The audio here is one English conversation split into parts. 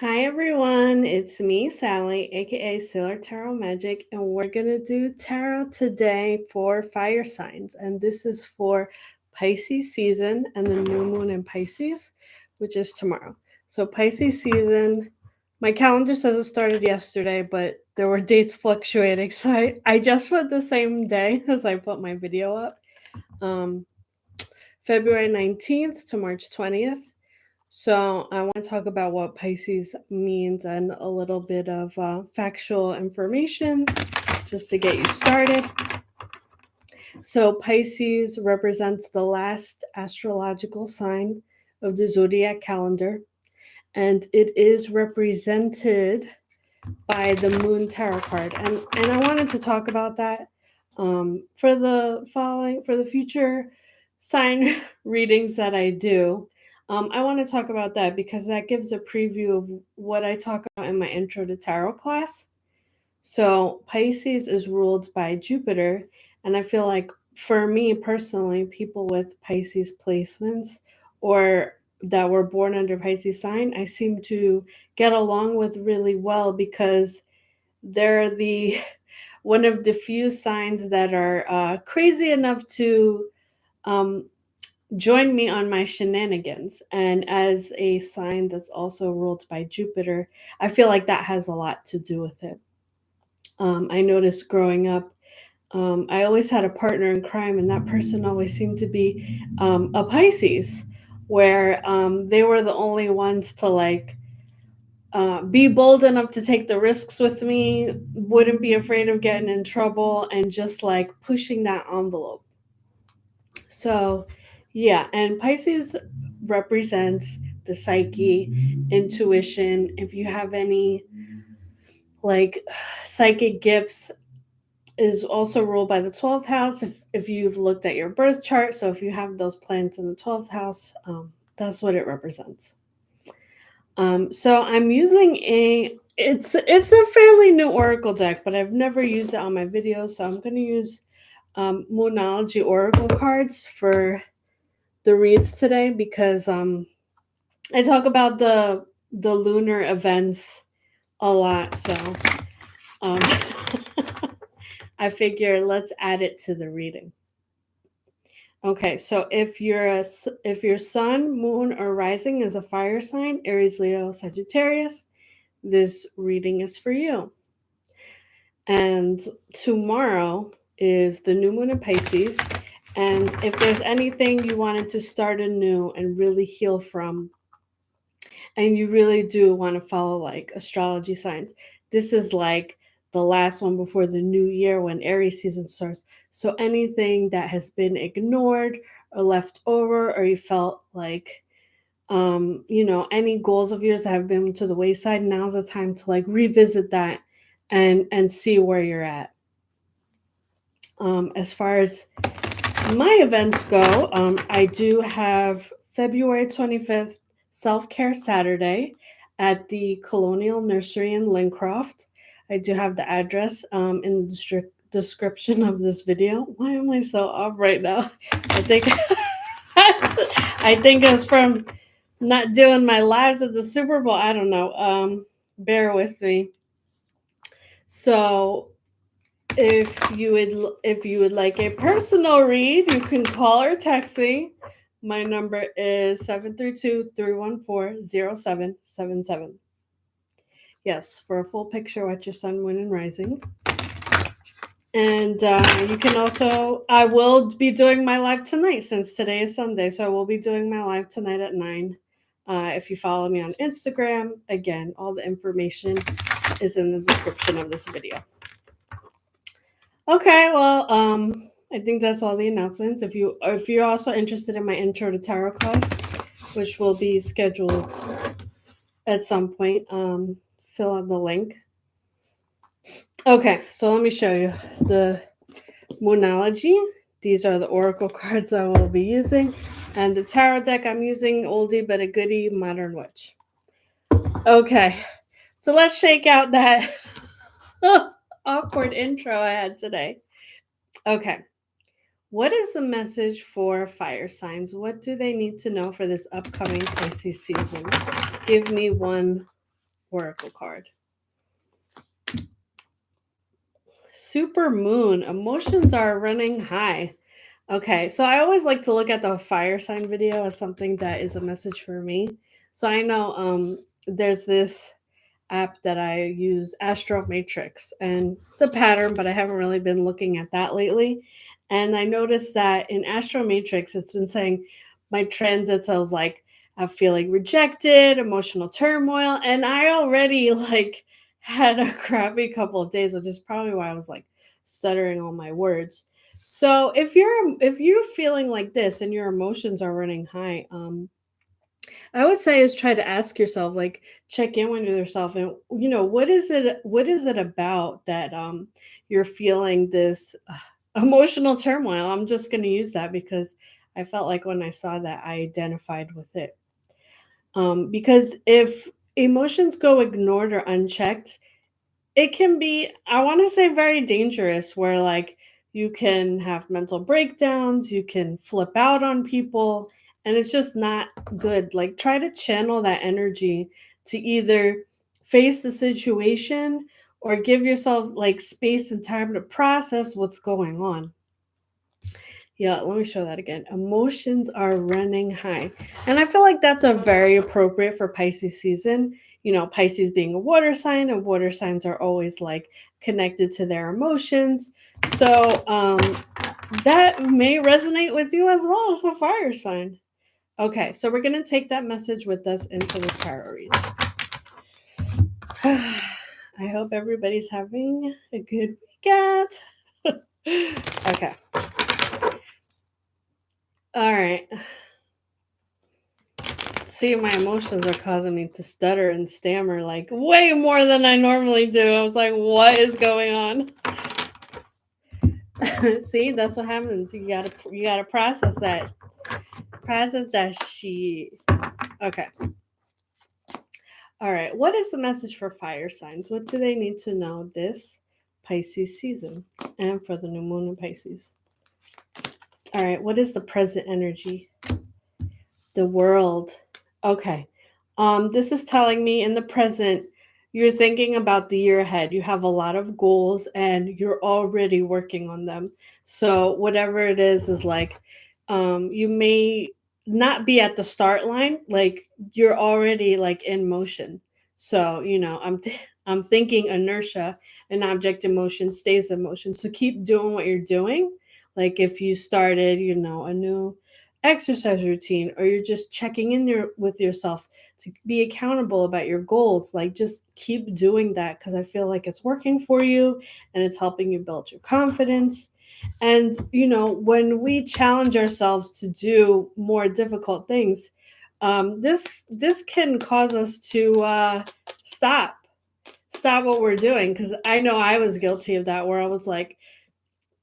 Hi everyone, it's me, Sally, aka Sailor Tarot Magic, and we're gonna do tarot today for fire signs. And this is for Pisces season and the new moon in Pisces, which is tomorrow. So, Pisces season, my calendar says it started yesterday, but there were dates fluctuating. So, I just put the same day as I put my video up, um, February 19th to March 20th. So, I want to talk about what Pisces means and a little bit of factual information just to get you started. So, Pisces represents the last astrological sign of the zodiac calendar, and it is represented by the Moon Tarot card. And I wanted to talk about that for the future sign readings that I do. I want to talk about that because that gives a preview of what I talk about in my intro to tarot class. So Pisces is ruled by Jupiter, and I feel like for me personally, people with Pisces placements or that were born under Pisces sign, I seem to get along with really well because they're the one of the few signs that are crazy enough to um, join me on my shenanigans. And as a sign that's also ruled by Jupiter, I feel like that has a lot to do with it. I noticed growing up, I always had a partner in crime, and that person always seemed to be a Pisces, where they were the only ones to be bold enough to take the risks with me, wouldn't be afraid of getting in trouble, and just like pushing that envelope. So, yeah, and Pisces represents the psyche, intuition. If you have any like psychic gifts, is also ruled by the 12th house. If you've looked at your birth chart, so if you have those planets in the 12th house, that's what it represents. So I'm using it's a fairly new oracle deck, but I've never used it on my videos. So I'm going to use Moonology oracle cards for the reads today because I talk about the lunar events a lot. So um, I figure let's add it to the reading. Okay, so if your sun, moon, or rising is a fire sign, Aries, Leo, Sagittarius, this reading is for you. And tomorrow is the new moon in Pisces. And if there's anything you wanted to start anew and really heal from, and you really do want to follow like astrology signs, this is like the last one before the new year when Aries season starts. So anything that has been ignored or left over, or you felt like any goals of yours that have been to the wayside, now's the time to like revisit that and see where you're at. As far as my events go, I do have February 25th Self Care Saturday at the Colonial Nursery in Lincroft. I do have the address in the description of this video. Why am I so off right now? I think I think it's from not doing my lives at the Super Bowl. I don't know. Bear with me. So if you would like a personal read, you can call or text me. My number is 732-314-0777. Yes, for a full picture at your sun, moon, and rising. And you can also, I will be doing my live tonight since today is Sunday. So I will be doing my live tonight at 9. If you follow me on Instagram, again, all the information is in the description of this video. Okay, well, I think that's all the announcements. If you're also interested in my intro to tarot class, which will be scheduled at some point, fill out the link. Okay, so let me show you the Moonology. These are the oracle cards I will be using, and the tarot deck I'm using, oldie but a goodie, Modern Witch. Okay, so let's shake out that awkward intro I had today. Okay. What is the message for fire signs? What do they need to know for this upcoming Pisces season? Give me one oracle card. Super moon, emotions are running high. Okay, so I always like to look at the fire sign video as something that is a message for me. So I know there's this app that I use, Astro Matrix, and the pattern, but I haven't really been looking at that lately. And I noticed that in Astro Matrix, it's been saying my transits. I was like, I'm feeling rejected, emotional turmoil, and I already like had a crappy couple of days, which is probably why I was like stuttering all my words. So if you're feeling like this and your emotions are running high, I would say is try to ask yourself, like check in with yourself, and what is it about that you're feeling this emotional turmoil. I'm just going to use that because I felt like when I saw that I identified with it. Because if emotions go ignored or unchecked, it can be, I want to say, very dangerous, where like you can have mental breakdowns, you can flip out on people, and it's just not good. Like try to channel that energy to either face the situation or give yourself like space and time to process what's going on. Yeah, let me show that again. Emotions are running high. And I feel like that's a very appropriate for Pisces season. Pisces being a water sign, and water signs are always like connected to their emotions. So that may resonate with you as well as a fire sign. Okay, so we're going to take that message with us into the tarot reading. I hope everybody's having a good weekend. Okay. All right. See, my emotions are causing me to stutter and stammer like way more than I normally do. I was like, what is going on? See, that's what happens. You gotta process that. Process that shit. Okay. All right. What is the message for fire signs? What do they need to know this Pisces season and for the new moon in Pisces? All right. What is the present energy? The world. Okay. This is telling me in the present, you're thinking about the year ahead. You have a lot of goals and you're already working on them. So whatever it is like, you may not be at the start line, like you're already like in motion. So, I'm thinking inertia, an object in motion stays in motion. So keep doing what you're doing. Like if you started, a new exercise routine, or you're just checking in there with yourself to be accountable about your goals, like just keep doing that, because I feel like it's working for you and it's helping you build your confidence. And when we challenge ourselves to do more difficult things, this can cause us to stop what we're doing, because I know I was guilty of that, where I was like,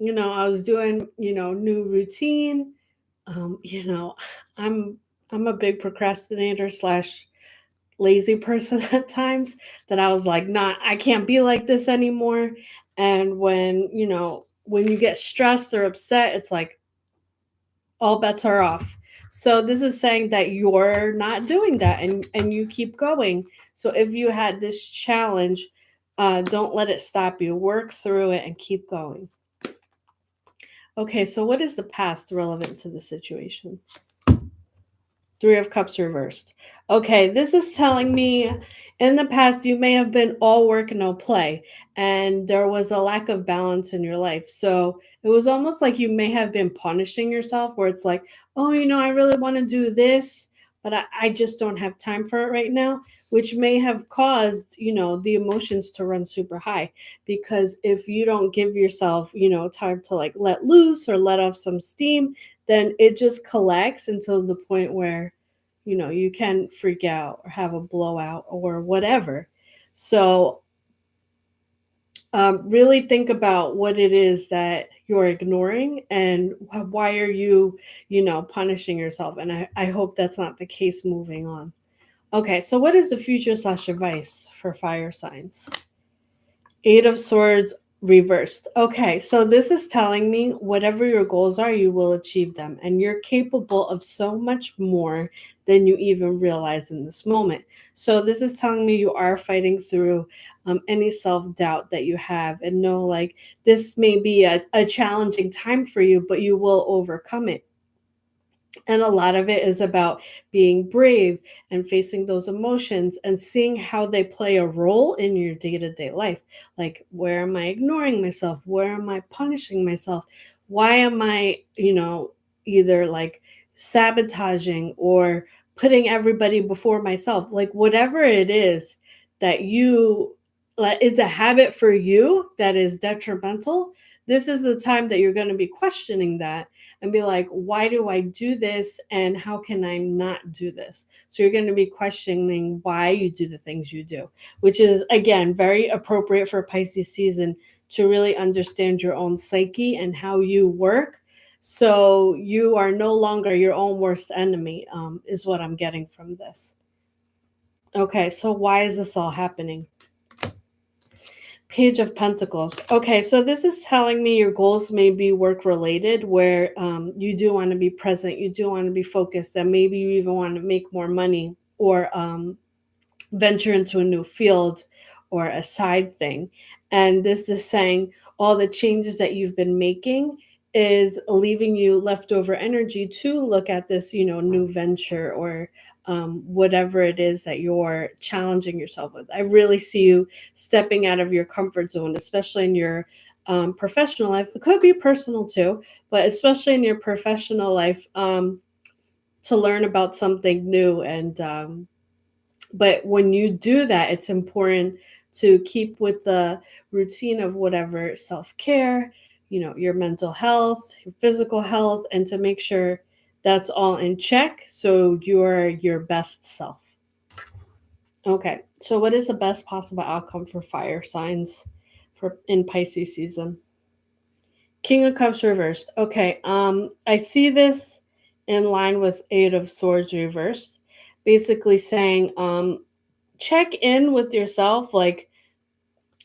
I was doing new routine. um, you know, I'm a big procrastinator slash lazy person at times, that I was like, nah, I can't be like this anymore. And when you get stressed or upset, it's like all bets are off. So this is saying that you're not doing that, and you keep going. So if you had this challenge, don't let it stop you. Work through it and keep going. Okay, so what is the past relevant to the situation? Three of Cups reversed. Okay, this is telling me in the past you may have been all work, no play, and there was a lack of balance in your life. So it was almost like you may have been punishing yourself, where it's like, oh, I really want to do this, but I just don't have time for it right now, which may have caused, the emotions to run super high. Because if you don't give yourself, time to like let loose or let off some steam, then it just collects until the point where you can freak out or have a blowout or whatever. So really think about what it is that you're ignoring, and why are you punishing yourself. And I hope that's not the case moving on. Okay, so what is the future slash advice for fire signs? Eight of Swords, reversed. Okay, so this is telling me whatever your goals are, you will achieve them, and you're capable of so much more than you even realize in this moment. So this is telling me you are fighting through any self-doubt that you have, and know like this may be a challenging time for you, but you will overcome it. And a lot of it is about being brave and facing those emotions and seeing how they play a role in your day to day life. Like, where am I ignoring myself? Where am I punishing myself? Why am I, either like sabotaging or putting everybody before myself? Like, whatever it is that you like, is a habit for you that is detrimental, this is the time that you're going to be questioning that and be like, why do I do this? And how can I not do this? So you're going to be questioning why you do the things you do, which is, again, very appropriate for Pisces season to really understand your own psyche and how you work. So you are no longer your own worst enemy, is what I'm getting from this. Okay, so why is this all happening? Page of Pentacles. Okay, so this is telling me your goals may be work related, where you do want to be present, you do want to be focused, and maybe you even want to make more money or venture into a new field or a side thing. And this is saying all the changes that you've been making is leaving you leftover energy to look at this, new venture or whatever it is that you're challenging yourself with. I really see you stepping out of your comfort zone, especially in your professional life. It could be personal too, but especially in your professional life, to learn about something new. And but when you do that, it's important to keep with the routine of whatever self-care, your mental health, your physical health, and to make sure that's all in check so you're your best self. Okay, so what is the best possible outcome for fire signs for in Pisces season? King of Cups reversed. Okay, I see this in line with Eight of Swords reversed, basically saying check in with yourself, like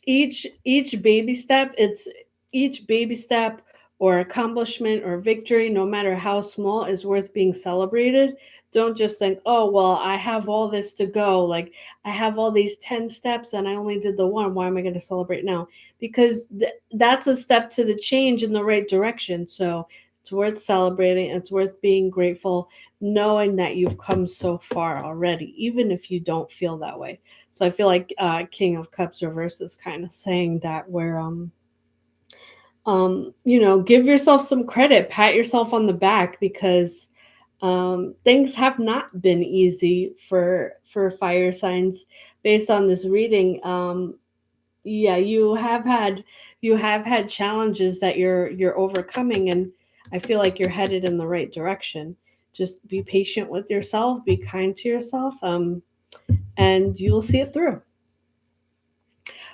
each baby step, it's each baby step or accomplishment or victory, no matter how small, is worth being celebrated. Don't just think, oh well, I have all this to go, like I have all these 10 steps and I only did the one, why am I going to celebrate now? Because that's a step to the change in the right direction. So it's worth celebrating, it's worth being grateful, knowing that you've come so far already, even if you don't feel that way. So I feel like King of Cups reverse is kind of saying that, where give yourself some credit, pat yourself on the back, because things have not been easy for fire signs. Based on this reading, yeah, you have had challenges that you're overcoming, and I feel like you're headed in the right direction. Just be patient with yourself, be kind to yourself, and you'll see it through.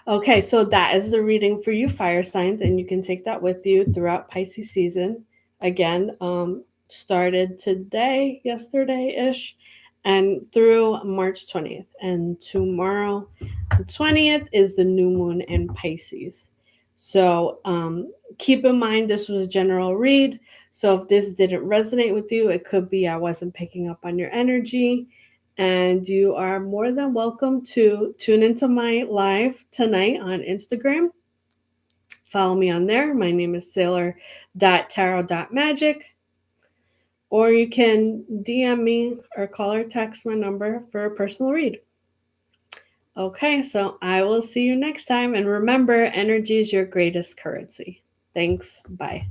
Okay, so that is the reading for you, fire signs, and you can take that with you throughout Pisces season. Again, started today, yesterday ish, and through March 20th. And tomorrow, the 20th, is the new moon in Pisces. So keep in mind this was a general read. So if this didn't resonate with you, it could be I wasn't picking up on your energy. And you are more than welcome to tune into my live tonight on Instagram. Follow me on there. My name is sailor.tarot.magic. Or you can DM me or call or text my number for a personal read. Okay, so I will see you next time. And remember, energy is your greatest currency. Thanks. Bye.